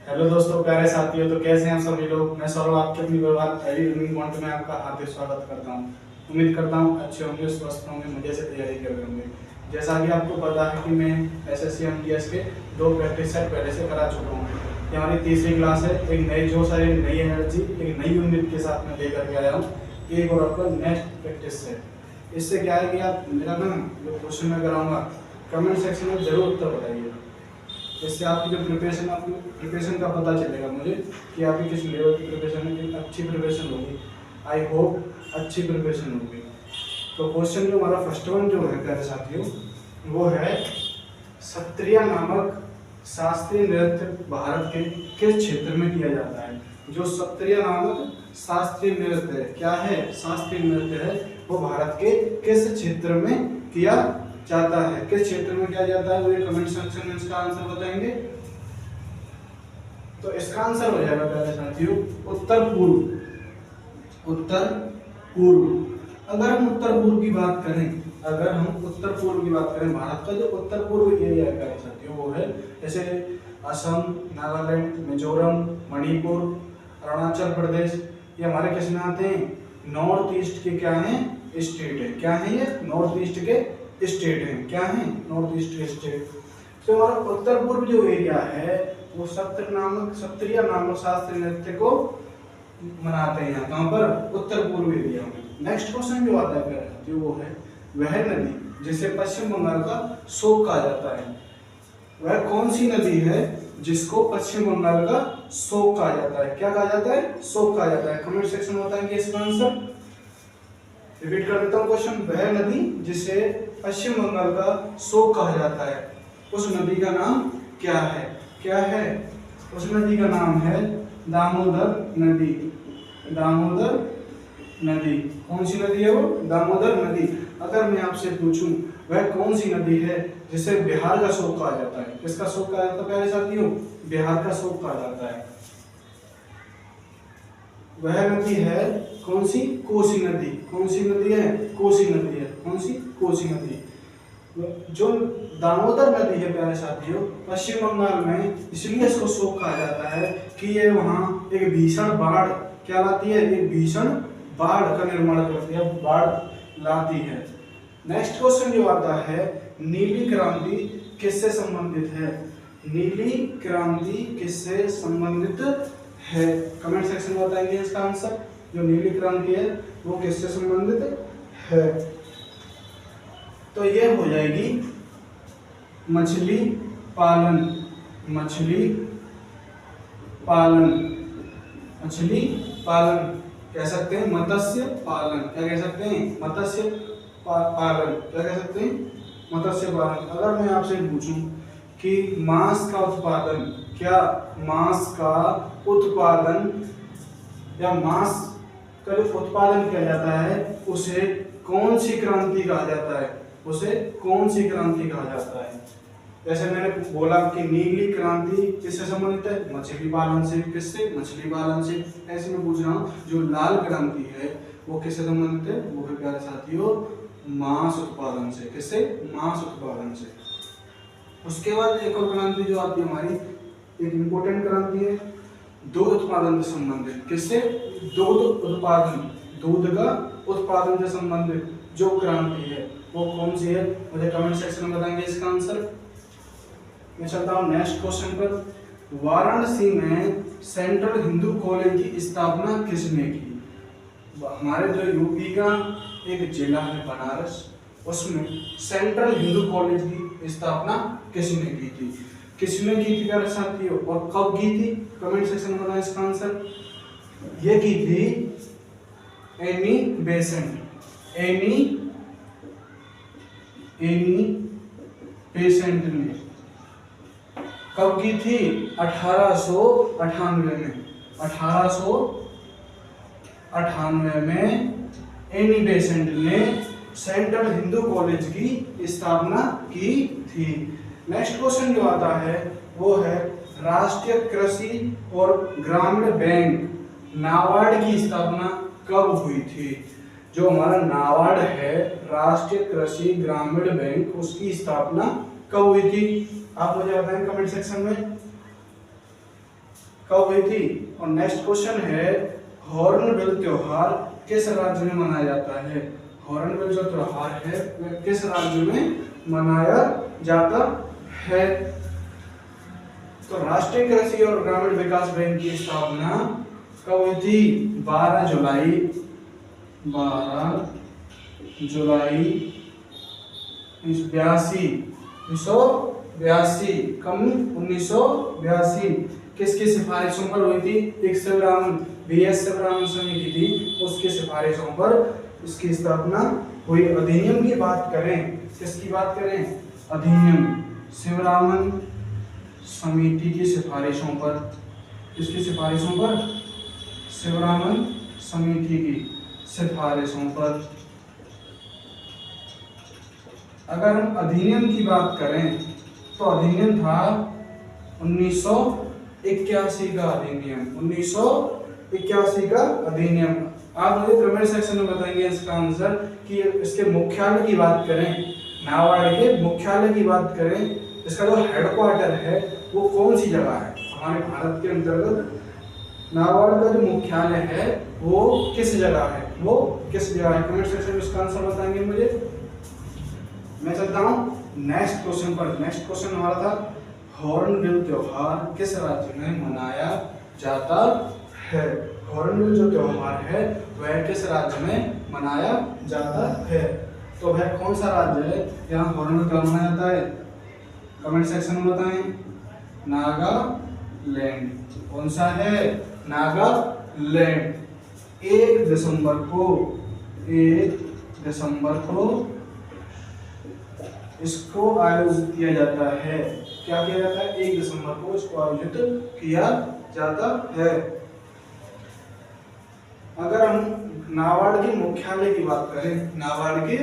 Hello दोस्तों, प्यारे साथियों, तो कैसे हैं आप सभी लोग। मैं सौरभ आपके अपनी व्यवहार हैवी रनिंग पॉइंट में आपका हार्दिक स्वागत करता हूं। उम्मीद करता हूं अच्छे होंगे, स्वस्थ होंगे, मजे से तैयारी कर रहे होंगे। जैसा कि आपको पता है कि मैं एसएससी एमटीएस के 2 प्रैक्टिस सेट पहले से करा चुका हूँ। ये हमारी तीसरी क्लास है। एक नई जोश है, एक नई एनर्जी, एक नई उम्मीद के साथ में लेकर के आया हूँ। एक और आपका नेक्स्ट प्रैक्टिस सेट। इससे क्या है कि आप मेरा ना जो क्वेश्चन मैं कराऊंगा कमेंट सेक्शन में जरूर उत्तर बताइए। इससे आपकी जो प्रिपरेशन का पता चलेगा मुझे कि आपकी किस लेवल की प्रिपरेशन है, कि अच्छी प्रिपरेशन होगी। आई होप अच्छी प्रिपरेशन होगी। तो क्वेश्चन जो हमारा फर्स्ट वन जो है प्यारे साथियों, वो है सत्रिया नामक शास्त्रीय नृत्य भारत के किस क्षेत्र में किया जाता है। जो सत्रिया नामक शास्त्रीय नृत्य है, क्या है, शास्त्रीय नृत्य है, वो भारत के किस क्षेत्र में किया जाता है, किस क्षेत्र में किया जाता है, वो ये कमेंट सेक्शन में इसका आंसर बताएंगे। तो इसका आंसर हो जाएगा प्यारे साथियों उत्तर पूर्व। उत्तर पूर्व। अगर हम उत्तर पूर्व की बात करें, अगर हम उत्तर पूर्व की बात करें, भारत का जो उत्तर पूर्व एरिया है प्यारे साथियों, वो है जैसे असम, नागालैंड, मिजोरम, मणिपुर, अरुणाचल प्रदेश। ये हमारे किस में आते हैं, नॉर्थ ईस्ट के क्या हैं, स्टेट है। क्या है ये, नॉर्थ ईस्ट के स्टेट हैं। क्या है, नॉर्थ ईस्ट के स्टेट। तो हमारा उत्तर पूर्व जो एरिया है वो सत्रिया नामक शास्त्रीय नृत्य को मनाते हैं यहाँ। कहाँ पर, उत्तर पूर्व एरिया में। नेक्स्ट क्वेश्चन जो आता है जो वो है वह नदी जिसे पश्चिम बंगाल का शोक कहा जाता है, वह कौन सी नदी है जिसको पश्चिम बंगाल का शोक कहा जाता है। क्या कहा जाता है, शोक कहा जाता है। कमेंट सेक्शन में बताएंगे इसका आंसर। रिपीट कर देता हूँ क्वेश्चन। वह नदी जिसे पश्चिम बंगाल का शोक कहा जाता है, उस नदी का नाम क्या है। क्या है, उस नदी का नाम है दामोदर नदी। दामोदर नदी। कौन सी नदी है वो, दामोदर नदी। अगर मैं आपसे पूछूं वह कौन सी नदी है जिसे बिहार का शोक कहा जाता है। किसका शोक कहा जाता है प्यारे साथियों, बिहार का शोक कहा जाता है। वह नदी है कौन सी, कोसी नदी। कौन सी नदी है, कोसी नदी है। कौन सी, कोसी नदी। जो दामोदर नदी है प्यारे साथियों, पश्चिम बंगाल में इसलिए इसको शोक कहा जाता है कि ये वहाँ एक भीषण बाढ़ क्या लाती है, एक भीषण बाढ़ का निर्माण करती है, बाढ़ लाती है। नेक्स्ट क्वेश्चन जो आता है, नीली क्रांति किससे संबंधित है। नीली क्रांति किससे संबंधित है, कमेंट सेक्शन में बताएंगे इसका आंसर। जो नीली क्रांति है वो किससे संबंधित है। तो ये हो जाएगी मछली पालन। मछली पालन। मछली पालन कह सकते हैं, मत्स्य पालन। क्या कह सकते हैं, मत्स्य पालन। क्या कह सकते हैं, मत्स्य पालन। अगर मैं आपसे पूछूं कि मांस का उत्पादन, क्या मांस का उत्पादन या मांस का जो उत्पादन किया जाता है उसे कौन सी क्रांति कहा जाता है, उसे कौन सी क्रांति कहा जाता है। जैसे मैंने बोला कि नीली क्रांति किससे संबंधित है, मछली पालन से। किससे, मछली पालन से। ऐसे मैं पूछ रहा हूँ जो लाल क्रांति है वो किससे संबंधित है, वो है प्यारे साथियों मांस उत्पादन से। किससे, मांस उत्पादन से। उसके बाद एक और क्रांति जो आती है हमारी, एक इंपॉर्टेंट क्रांति है दूध उत्पादन से संबंधित। किससे, दूध उत्पादन, दूध का उत्पादन से संबंधित जो क्रांति है वो कौन सी है, मुझे कमेंट सेक्शन में बताएंगे इसका आंसर। मैं चलता हूँ नेक्स्ट क्वेश्चन पर। वाराणसी में सेंट्रल हिंदू कॉलेज की स्थापना किसने की। हमारे जो यूपी का एक जिला है बनारस, उसमें सेंट्रल हिंदू कॉलेज की स्थापना किसने की थी। किसने की थी प्यारे साथियों और कब की थी, कमेंट सेक्शन में बताएं इसका आंसर। ये की थी एनी बेसेंट। एनी बेसेंट ने। कब की थी, 1898 में। 1898 में एनी बेसेंट ने सेंट्रल हिंदू कॉलेज की स्थापना की थी। नेक्स्ट क्वेश्चन जो आता है वो है राष्ट्रीय कृषि और ग्रामीण बैंक नाबार्ड की स्थापना कब हुई थी। जो हमारा नाबार्ड है, राष्ट्रीय कृषि ग्रामीण बैंक, उसकी स्थापना कब हुई थी, आप मुझे बताएं कमेंट सेक्शन में। कब हुई थी। और नेक्स्ट क्वेश्चन है हॉर्नबिल त्योहार किस राज्य में मनाया जाता है। हॉर्नबिल जो त्योहार है वह किस राज्य में मनाया जाता है। तो राष्ट्रीय कृषि और ग्रामीण विकास बैंक की स्थापना कब हुई थी। 12 जुलाई 1982 कम 1982 किसकी सिफारिशों पर हुई थी। एक शिवरामन समिति थी, उसकी सिफारिशों पर इसकी स्थापना हुई। अधिनियम की बात करें, किसकी बात करें, अधिनियम शिवरामन समिति की सिफारिशों पर, किसकी सिफारिशों पर, शिवरामन समिति की सिफारिशों पर। अगर हम अधिनियम की बात करें तो अधिनियम था 1981 का अधिनियम, 1981 का अधिनियम। आप मुझे कमेंट सेक्शन में बताएंगे इसका आंसर कि इसके मुख्यालय की बात करें, नाबार्ड के मुख्यालय की बात करें, इसका जो हेडक्वार्टर है वो कौन सी जगह है हमारे भारत के अंतर्गत। नाबार्ड का जो मुख्यालय है वो किस जगह है, वो किस जगह है, कमेंट सेक्शन में इसका आंसर बताएंगे मुझे। मैं चलता हूँ नेक्स्ट क्वेश्चन पर। नेक्स्ट क्वेश्चन हमारा था हॉर्नबिल त्योहार किस राज्य में मनाया जाता है। हॉर्नबिल जो त्योहार है वह किस राज्य में मनाया जाता है। तो वह कौन सा राज्य है यहाँ हॉर्नबिल त्योहार मनाया जाता है, कमेंट सेक्शन में बताएं। नागालैंड। कौन सा है, नागालैंड। 1 दिसंबर को इसको आयोजित किया जाता है। क्या किया जाता है, 1 दिसंबर को इसको आयोजित किया जाता है। अगर हम नाबार्ड के मुख्यालय की बात करें, नाबार्ड के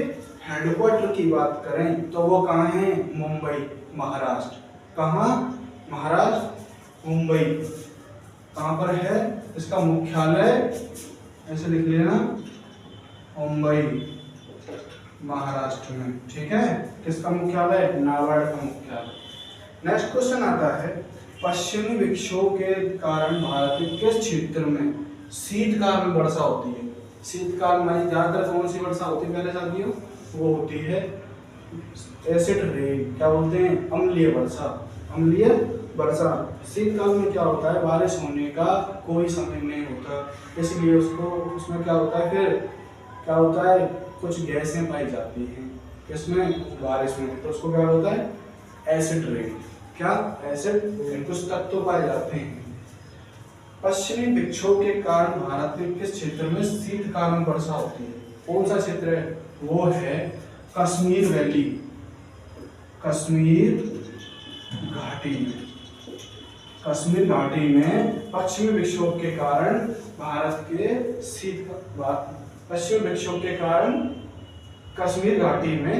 हेडक्वार्टर की बात करें तो वो कहाँ है, मुंबई, महाराष्ट्र। कहाँ, महाराष्ट्र, मुंबई। कहाँ पर है इसका मुख्यालय, ऐसे लिख लेना, मुंबई, महाराष्ट्र में। ठीक है, किसका मुख्यालय, नाबार्ड का मुख्यालय। नेक्स्ट क्वेश्चन आता है पश्चिमी विक्षोभ के कारण भारत के किस क्षेत्र में शीतकाल में वर्षा होती है। शीतकाल में ज्यादातर कौन सी वर्षा होती है मेरे साथियों, वो होती है एसिड रेन, क्या बोलते हैं, अम्लीय वर्षा। अम्लीय वर्षा। शीतकाल में क्या होता है, बारिश होने का कोई समय नहीं होता, इसलिए उसमें क्या होता है, फिर क्या होता है, कुछ गैसें पाई जाती हैं किसमें, बारिश में, तो उसको क्या होता है, एसिड रेन। क्या, एसिड रेन, कुछ तत्व पाए जाते हैं। पश्चिमी विक्षोभ के कारण भारत के किस क्षेत्र में शीतकाल में वर्षा होती है। कौन सा क्षेत्र है, वो है कश्मीर वैली, कश्मीर घाटी। कश्मीर घाटी में पश्चिमी विक्षोभ के कारण भारत के पश्चिमी विक्षोभ के कारण कश्मीर घाटी में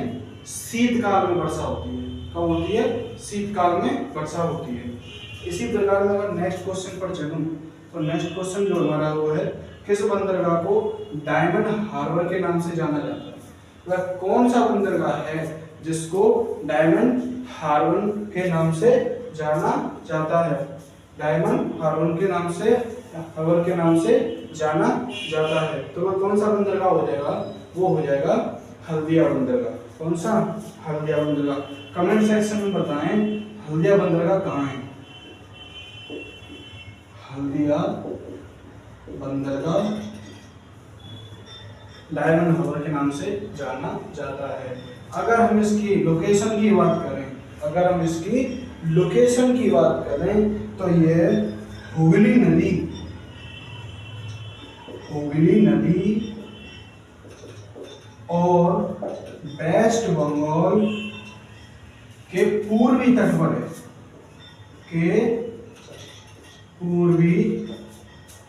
शीतकाल में वर्षा होती है। कब होती है, शीतकाल में वर्षा होती है। इसी प्रकार में अगर नेक्स्ट क्वेश्चन पर चलूं तो नेक्स्ट क्वेश्चन जो हमारा वो है किस बंदरगाह को डायमंड हार्बर के नाम से जाना जाता है। वह कौन सा बंदरगाह है जिसको डायमंड हार्बर के नाम से जाना जाता है। डायमंड हार्बर के नाम से जाना जाता है। तो वह कौन सा बंदरगाह हो जाएगा, वो हो जाएगा हल्दिया बंदरगाह। कौन सा, हल्दिया बंदरगाह। कमेंट सेक्शन में बताएं हल्दिया बंदरगाह कहाँ है। हल्दिया बंदरगाह डायमंड हार्बर के नाम से जाना जाता है। अगर हम इसकी लोकेशन की बात करें, तो ये हुगली नदी और वेस्ट बंगाल के पूर्वी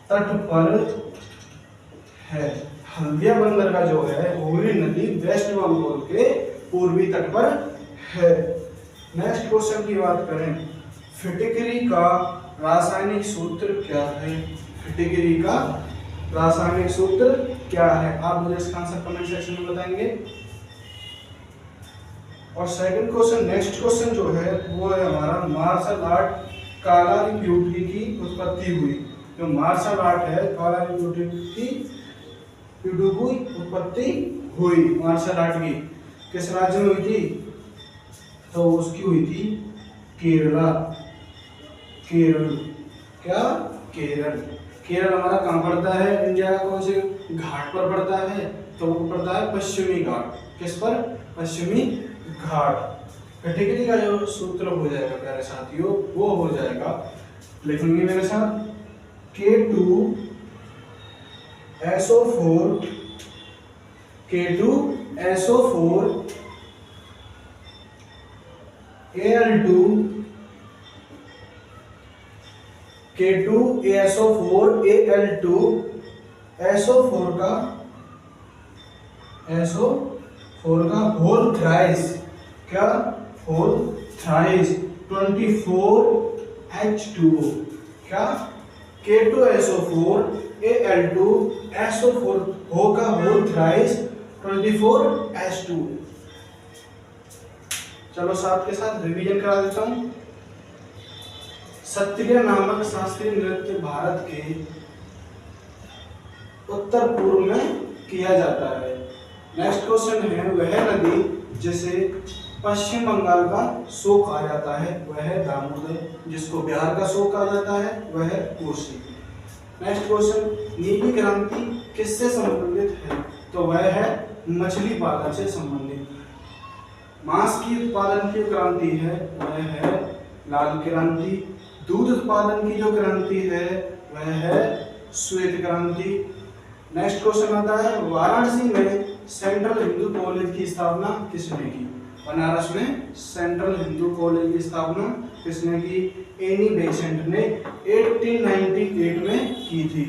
तट पर है। हल्दिया बंदरगाह जो है हुगली नदी वेस्ट बंगाल के पूर्वी तट पर है। नेक्स्ट क्वेश्चन की बात करें, फिटकरी का रासायनिक सूत्र क्या है। फिटकरी का रासायनिक सूत्र क्या है, आप मुझे इसका आंसर कमेंट सेक्शन में बताएंगे। और सेकंड क्वेश्चन, नेक्स्ट क्वेश्चन जो है वो है हमारा मार्शल आर्ट कालारिप्यूटी की उत्पत्ति हुई। जो मार्शल आर्ट है कालारिप्यूटी की उत्पत्ति हुई मार्शल आर्ट की किस राज्य में हुई थी? तो उसकी हुई थी केरला। केरल क्या? केरल। केरल हमारा कहाँ पड़ता है? इंडिया का कौन से घाट पर पड़ता है? तो वो पड़ता है पश्चिमी घाट। किस पर? पश्चिमी घाट। कैटेगरी का जो सूत्र हो जाएगा प्यारे साथियों वो हो जाएगा, लिखेंगे मेरे साथ, K2SO4 Al2 K2ASO4 Al2 SO4 का होल थ्राइस। क्या? Whole thrice 24H2O। क्या? K2SO4 Al2 SO4 का होल थ्राइस 24H2O। चलो साथ के साथ रिवीजन करा देता हूं। सत्रिय नामक शास्त्रीय नृत्य भारत के उत्तर पूर्व में किया जाता है। नेक्स्ट क्वेश्चन है, वह नदी जिसे पश्चिम बंगाल का शोक कहा जाता है वह है दामोदर, जिसको बिहार का शोक कहा जाता है वह है कोसी। नेक्स्ट क्वेश्चन, नीली क्रांति किससे संबंधित है? तो वह है मछली पालन से संबंधित। मांस की उत्पादन की क्रांति है वह है लाल क्रांति। दूध उत्पादन की जो क्रांति है वह है श्वेत क्रांति। नेक्स्ट क्वेश्चन आता है, वाराणसी में सेंट्रल हिंदू कॉलेज की स्थापना किसने की? बनारस में सेंट्रल हिंदू कॉलेज की स्थापना किसने की? एनी बेसेंट ने 1898 में की थी।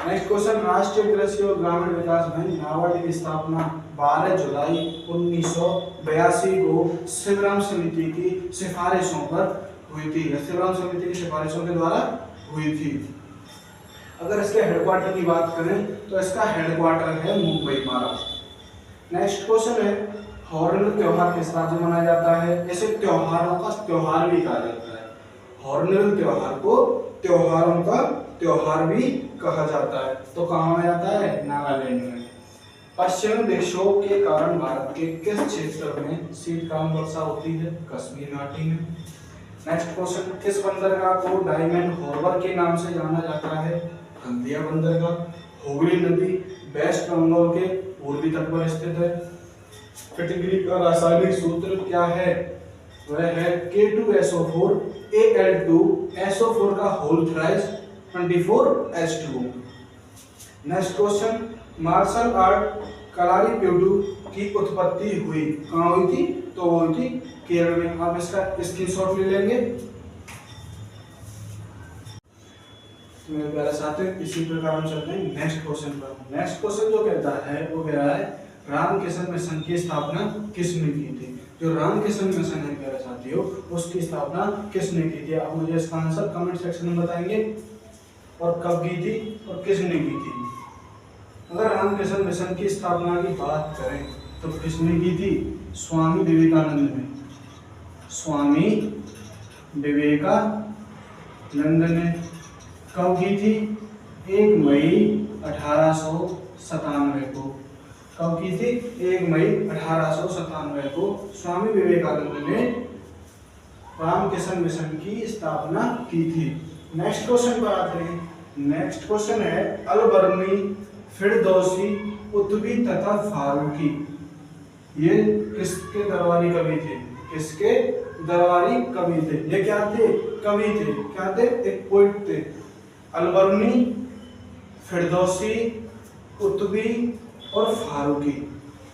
नेक्स्ट क्वेश्चन, राष्ट्रीय कृषि और ग्रामीण विकास बैंक नाबार्ड की स्थापना 12 जुलाई 1982 को शिवराम समिति की सिफारिशों पर हुई थी। शिवराम समिति की सिफारिशों के द्वारा हुई थी। अगर इसके हेडक्वार्टर की बात करें तो इसका हेडक्वार्टर है मुंबई, महाराष्ट्र। नेक्स्ट क्वेश्चन है, हॉर्नबिल त्योहार किस राज्य में मनाया जाता है? इसे त्योहारों का त्योहार भी कहा जाता है। हॉर्नबिल त्योहार को त्योहारों का त्योहार भी कहा जाता है। तो कहाँ में जाता है? नागालैंड में। पश्चिमी विक्षोभ के कारण भारत के किस क्षेत्र में शीतकालीन वर्षा होती है? कश्मीर घाटी में। नेक्स्ट क्वेश्चन, किस बंदरगाह को डायमंड हार्बर के नाम से जाना जाता है? हल्दिया बंदरगाह। हुगली नदी वेस्ट बंगाल के पूर्वी तट पर स्थित है। कैटेगरी का रासायनिक सूत्र क्या है? वह है K2SO4 Al2 SO4 का whole thrice 24H2O। Next question, martial art Kalaripayattu की उत्पत्ति हुई कहाँ हुई थी? तो वो हुई थी केरल में। आप इसका स्क्रीनशॉट ले लेंगे। तो मेरे प्यारे साथियों, इसी प्रकार हम चलते हैं नेक्स्ट क्वेश्चन पर। नेक्स्ट क्वेश्चन जो कहता है वो कह रहा है, रामकिशन मिशन की स्थापना किसने की थी? जो रामकिशन मिशन है प्यारे साथियों उसकी स्थापना किसने की थी? आप मुझे इसका आंसर कमेंट सेक्शन में बताएंगे और कब की थी और किसने की थी। अगर रामकिशन मिशन की स्थापना की बात करें तो किसने की थी? स्वामी विवेकानंद ने। स्वामी विवेकानंद ने कब की थी? 1 मई 1897 को। कब की थी? 1 मई 1897 को स्वामी विवेकानंद ने रामकिशन मिशन की स्थापना की थी। नेक्स्ट क्वेश्चन पर आते हैं। नेक्स्ट क्वेश्चन है, अल-बर्नी, फिरदौसी, कुतुबी तथा फारूकी ये किसके दरबारी कवि थे? किसके दरबारी कवि थे? ये क्या थे? कवि थे। क्या थे? एक पोइट थे। अल-बर्नी, फिरदौसी, कुतुबी और फारूकी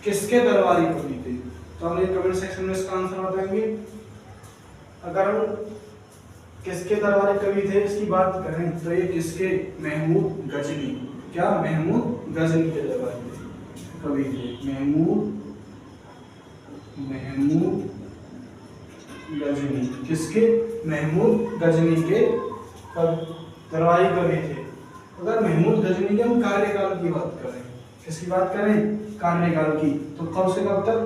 किसके दरबारी कवि थे? तो हम ये कमेंट सेक्शन में इसका आंसर बताएंगे। अगर हम किसके दरबारी कवि थे इसकी बात करें तो ये किसके? महमूद गजनी। क्या? महमूद गजनी के दरबारी कवि थे। महमूद गजनी किसके? महमूद गजनी के दरबारी कवि थे। अगर महमूद गजनी के हम कार्यकाल की बात करें, किसकी बात करें? कार्यकाल की, तो कब से कब तक?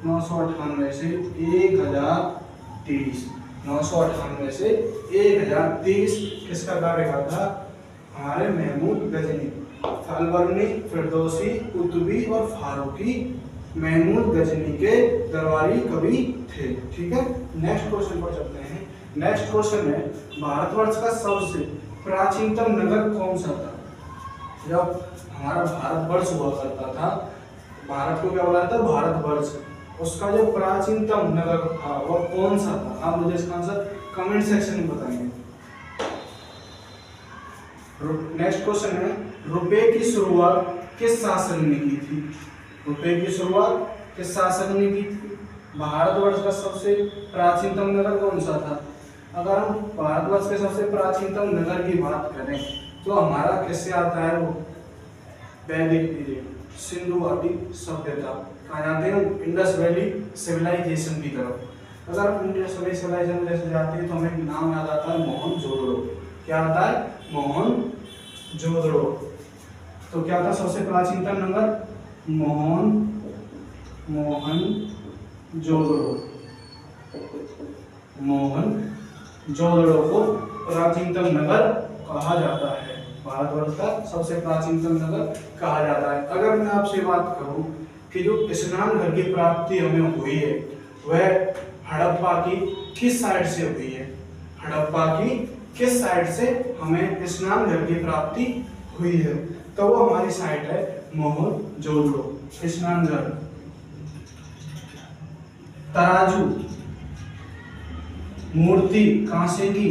998 से 1023। 998 से 1030 किसका कार्यकाल था? हमारे महमूद गजनी, अलबर्नी, फिरदौसी, कुतुबी और फारूकी महमूद गजनी के दरबारी कवि थे। ठीक है, नेक्स्ट क्वेश्चन पर चलते हैं। नेक्स्ट क्वेश्चन है भारतवर्ष का सबसे प्राचीनतम नगर कौन सा था? जब हमारा भारतवर्ष हुआ करता था, भारत को क्या बोला था? भारतवर्ष। उसका जो प्राचीनतम नगर था वह कौन सा था? आप मुझे इसका आंसर कमेंट सेक्शन में बताएंगे। नेक्स्ट क्वेश्चन है रुपए की शुरुआत किस शासक ने की थी? रुपए की शुरुआत किस शासक ने की थी? भारतवर्ष का सबसे प्राचीनतम नगर कौन सा था? अगर हम भारतवर्ष के सबसे प्राचीनतम नगर की बात करें तो हमारा किससे आता है? वो वैदिक पीरियड, सिंधु घाटी सभ्यता, कहाँ जाते हैं? इंडस वैली सिविलाइजेशन की तरफ। अगर हम इंडस वैली सिविलाइजेशन जैसे जाते हैं तो हमें एक नाम याद आता है, मोहनजोदड़ो। क्या आता है? मोहनजोदड़ो। तो क्या था सबसे प्राचीनतम नगर? मोहनजोदड़ो को प्राचीनतम नगर कहा जाता है। भारतवर्ष का सबसे प्राचीनतम नगर कहा जाता है। अगर मैं आपसे बात करूं कि जो स्नान घर की प्राप्ति हमें हुई है वह हड़प्पा की किस साइड से हुई है? हड़प्पा की किस साइड से हमें स्नान घर की प्राप्ति हुई है? तो वो हमारी साइट है मोहनजोदड़ो। स्नान घर, तराजू, मूर्ति, कांसे की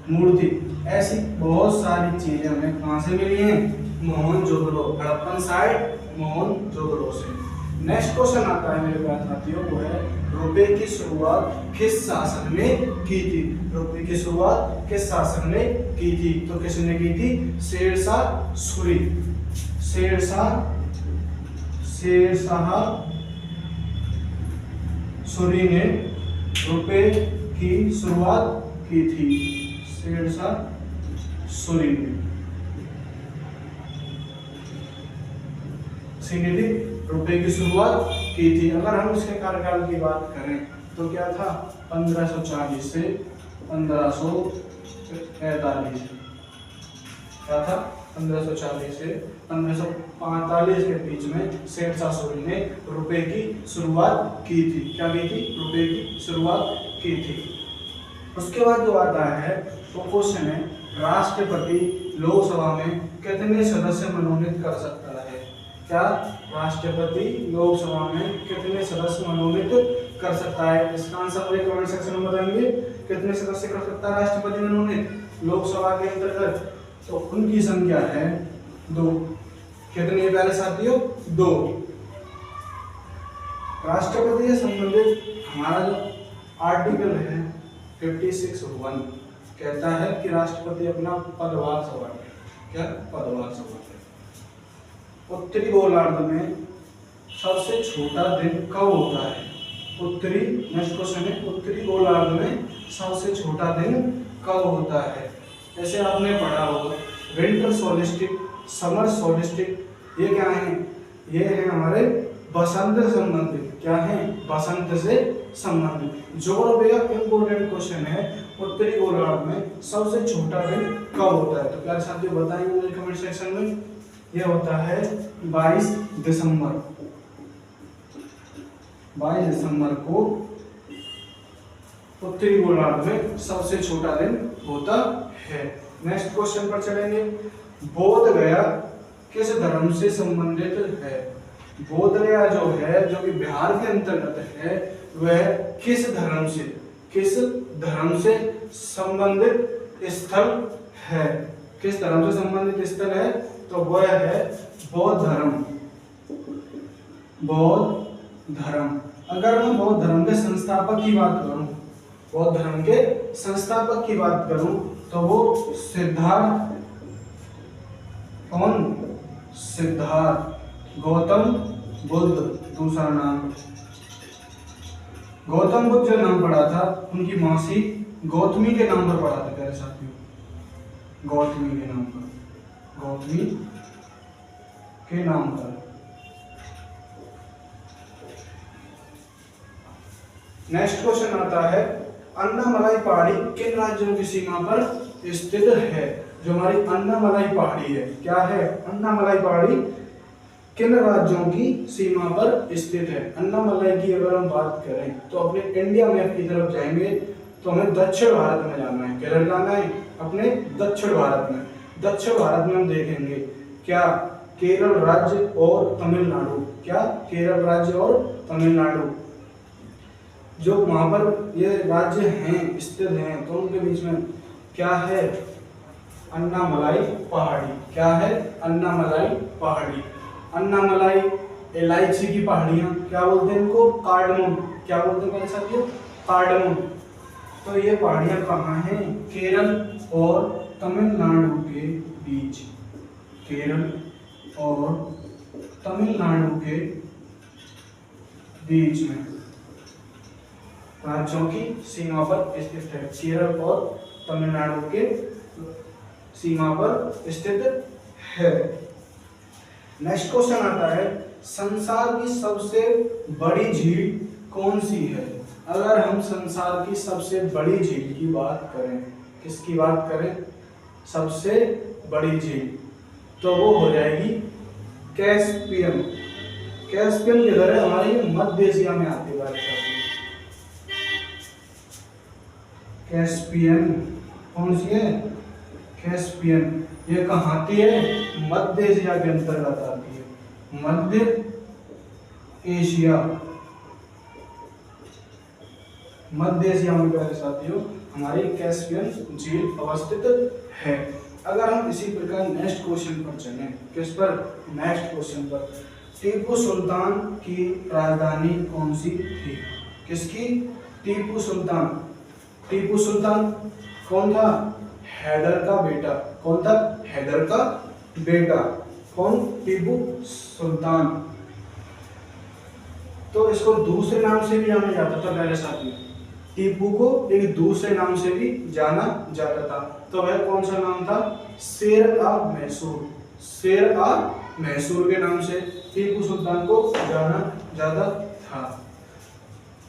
मूर्ति, ऐसी बहुत सारी चीजें हमें कहां से मिली हैं? मोहनजोदड़ो, हड़प्पन साइट मोहनजोदड़ो से। नेक्स्ट क्वेश्चन आता है मेरे पास साथियों, वो है रुपए की शुरुआत किस शासक ने की थी? रुपए की शुरुआत किस शासक ने की थी? तो किसने की थी? शेरशाह सूरी। शेरशाह सूरी ने रुपए की शुरुआत की थी। शेरशाह सूरी ने रुपए की शुरुआत की थी। अगर हम इसके कार्यकाल की बात करें तो क्या था? 1540 से 1545। क्या था? 1540 से 1545 के बीच में शेरशाह सूरी ने रुपए की शुरुआत की थी। क्या की थी? रुपए की शुरुआत की थी। उसके बाद जो आता है वो क्वेश्चन है राष्ट्रपति लोकसभा में कितने सदस्य मनोनीत कर सकता है? क्या राष्ट्रपति लोकसभा में कितने सदस्य मनोनीत कर सकता है? इसका आंसर मुझे कमेंट सेक्शन में बताएंगे। कितने सदस्य कर सकता है राष्ट्रपति मनोनीत लोकसभा के अंतर्गत? तो उनकी संख्या है 2। कितनी है प्यारे साथियों? 2। राष्ट्रपति से संबंधित हमारा जो आर्टिकल है 56(1) कहता है कि राष्ट्रपति अपना पदभार संभाले। क्या? पदभार संभाले। उत्तरी गोलार्ध में सबसे छोटा दिन कब होता है? नेक्स्ट क्वेश्चन है उत्तरी गोलार्ध में सबसे छोटा दिन कब होता है? जैसे आपने पढ़ा होगा विंटर सोलिस्टिक, समर सोलिस्टिक, ये क्या है? ये है हमारे बसंत से संबंधित। क्या है? बसंत से संबंधित। ज्योग्राफी का इंपॉर्टेंट क्वेश्चन है उत्तरी गोलार्ध में सबसे छोटा दिन कब होता है? तो प्यारे साथियों बताएंगे मुझे कमेंट सेक्शन में। यह होता है 22 दिसंबर। 22 दिसंबर को उत्तरी गोलार्ध में सबसे छोटा दिन होता है। नेक्स्ट क्वेश्चन पर चलेंगे। बोध गया किस धर्म से संबंधित है? बोध गया जो है, जो कि बिहार के अंतर्गत है, वह किस धर्म से संबंधित स्थल है? किस धर्म से संबंधित स्थल है? तो वह है बौद्ध धर्म। बौद्ध धर्म। अगर मैं बौद्ध धर्म के संस्थापक की बात करूं, बौद्ध धर्म के संस्थापक की बात करूं तो वो सिद्धार्थ, कौन? सिद्धार्थ गौतम बुद्ध। दूसरा नाम गौतम बुद्ध जो नाम पड़ा था उनकी मौसी गौतमी के नाम पर पड़ा था प्यारे साथियों। गौतमी के नाम पर, गौतमी के नाम पर। नेक्स्ट क्वेश्चन आता है अन्नामलाई पहाड़ी किन राज्यों की सीमा पर स्थित है। जो हमारी अन्नामलाई पहाड़ी है, क्या है अन्नामलाई पहाड़ी, किन राज्यों की सीमा पर स्थित है। अन्नामलाई की अगर हम बात करें तो अपने इंडिया मैप की तरफ जाएंगे तो हमें दक्षिण भारत में जाना है। किधर जाना है, अपने दक्षिण भारत में। दक्षिण भारत में हम देखेंगे क्या, केरल राज्य और तमिलनाडु, क्या केरल राज्य और तमिलनाडु, जो वहां पर ये राज्य हैं स्थित हैं, तो उनके बीच में क्या है, अन्नामलाई पहाड़ी। क्या है, अन्नामलाई पहाड़ी। अन्नामलाई इलायची की पहाड़ियां, क्या बोलते हैं इनको, कार्डमम। क्या बोलते हैं मेरे साथियों, कार्डमम। तो ये पहाड़ियां कहाँ हैं, केरल और तमिलनाडु के बीच। केरल और तमिलनाडु के बीच में राज्यों की सीमा पर स्थित है। केरल और तमिलनाडु के सीमा पर स्थित है। नेक्स्ट क्वेश्चन आता है संसार की सबसे बड़ी झील कौन सी है। अगर हम संसार की सबसे बड़ी झील की बात करें, किसकी बात करें, सबसे बड़ी झील, तो वो हो जाएगी कैस्पियन। कैस्पियन किधर है, हमारी मध्य एशिया में आती बात करती है। कैस्पियन कौन सी है, कैस्पियन, ये कहाँ आती है, मध्य एशिया के अंतर्गत आती है। मध्य एशिया, मध्य एशिया में प्यारे साथियों हमारी कैस्पियन झील अवस्थित है। अगर हम इसी प्रकार नेक्स्ट क्वेश्चन पर चलें, किस पर, नेक्स्ट क्वेश्चन पर, टीपू सुल्तान की राजधानी कौन सी थी। किसकी, टीपू सुल्तान। टीपू सुल्तान कौन था, हैदर का बेटा। कौन था, हैदर का बेटा। कौन, टीपू सुल्तान। तो इसको दूसरे नाम से भी जाना जाता था प्यारे साथियों, टीपू को एक दूसरे नाम से भी जाना जाता था। तो वह कौन सा नाम था, शेर आ मैसूर। शेर आ मैसूर के नाम से टीपू सुल्तान को जाना जाता था।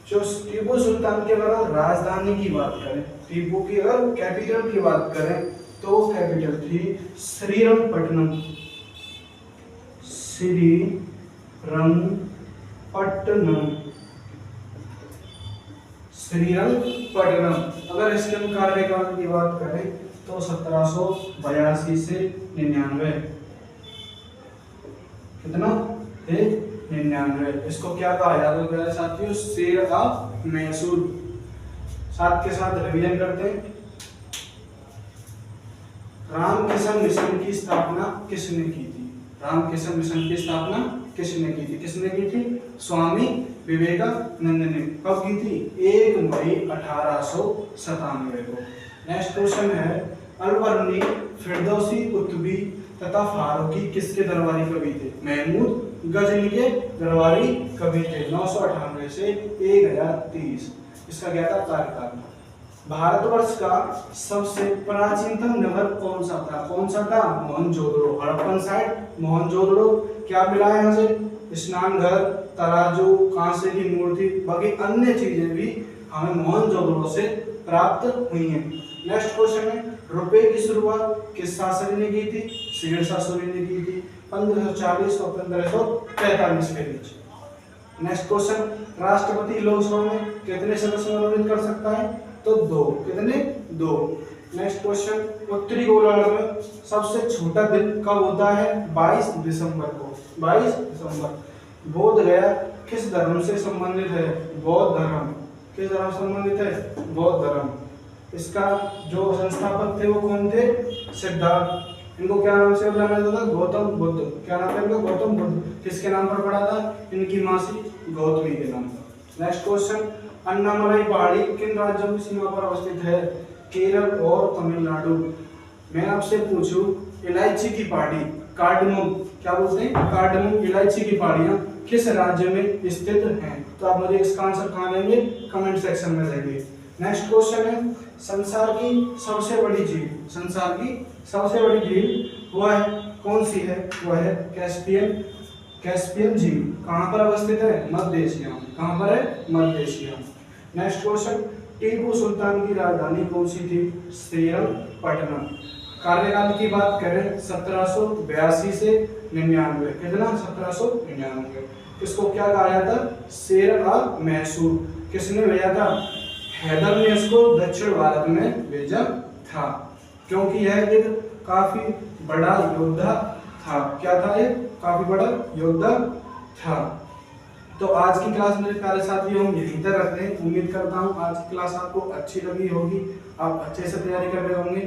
जो टीपू सुल्तान की अगर राजधानी की बात करें, टीपू की अगर कैपिटल की बात करें, तो कैपिटल थी श्रीरंगपट्टनम। श्रीरंगपट्टनम, श्रीरंगपट्टनम। अगर इसके हम कार्यकाल की बात करें तो 1782 से 99, कितना है, 99। इसको क्या कहा जाता है साथियों, शेर का मैसूर। साथ के साथ रिवीजन करते हैं। रामकृष्ण मिशन की स्थापना किसने की थी। रामकृष्ण मिशन की स्थापना किसने की थी, किसने की थी, स्वामी विवेकानंद ने। कब की थी, 1 मई 1897 को। नेक्स्ट क्वेश्चन है अलबर्नी, फिरदौसी, कुतुबी तथा फारूकी किसके दरबारी कवि थे। महमूद गजनी के दरबारी कवि थे। 998 से 1030 इसका क्या था, कार्यकाल। भारतवर्ष का सबसे प्राचीनतम नगर कौन सा था, कौन सा था, मोहनजोदड़ो। हड़प्पन साइट मोहनजोदड़ो। क्या मिला है यहाँ से, स्नान घर, तराजू, कांसे की मूर्ति, बाकी अन्य चीजें भी हमें मोहनजोदड़ो से प्राप्त हुई हैं। नेक्स्ट क्वेश्चन है रुपए की शुरुआत किस शासक ने की थी, शेरशाह सूरी ने की थी 1540 और 1545 के बीच। नेक्स्ट क्वेश्चन राष्ट्रपति लोकसभा में कितने सदस्य मनोनीत कर सकता है, तो 2। कितने, 2। नेक्स्ट क्वेश्चन उत्तरी गोलार्ध में सबसे छोटा दिन कब होता है, 22 दिसंबर को। 22 दिसंबर। बोध गया किस धर्म से संबंधित है, बौद्ध धर्म। किस धर्म से संबंधित है, बौद्ध धर्म। इसका जो संस्थापक थे वो कौन थे, सिद्धार्थ। इनको क्या नाम से जाना जाता था, गौतम बुद्ध। क्या नाम था इनका, गौतम बुद्ध। किसके नाम पर पड़ा था, इनकी मासी गौतमी के नाम पर। नेक्स्ट क्वेश्चन अन्नामलाई पहाड़ी किन राज्यों की सीमा पर अवस्थित है, केरल और तमिलनाडु। मैं आपसे पूछूं इलायची की पहाड़ी, कार्डमम, क्या बोलते हैं, कार्डमम इलायची की पहाड़ियां किस राज्य में स्थित हैं, तो आप मुझे इसका आंसर कहाँ देंगे, कमेंट सेक्शन में देंगे। नेक्स्ट क्वेश्चन है संसार की सबसे बड़ी झील। संसार की सबसे बड़ी झील वह है, कौन सी है, वह है कैस्पियन। कैस्पियन झील कहाँ पर अवस्थित है, मध्य एशिया में। कहाँ पर है, मध्य एशिया में। नेक्स्ट क्वेश्चन, टीपू सुल्तान की राजधानी कौन सी थी? श्रीरंगपट्टनम। कार्यकाल की बात करें 1782 से 99, कितना? 1799। इसको क्या कहा जाता? शेर आ मैसूर। किसने भेजा था? हैदर ने इसको दक्षिण भारत में भेजा था, क्योंकि यह एक काफी बड़ा योद्धा था। क्या था ये? काफी बड़ा योद्धा था। तो आज की क्लास मेरे प्यारे साथियों हम यहीं तक रखते हैं। उम्मीद करता हूँ आज की क्लास आपको अच्छी लगी होगी, आप अच्छे से तैयारी कर रहे होंगे।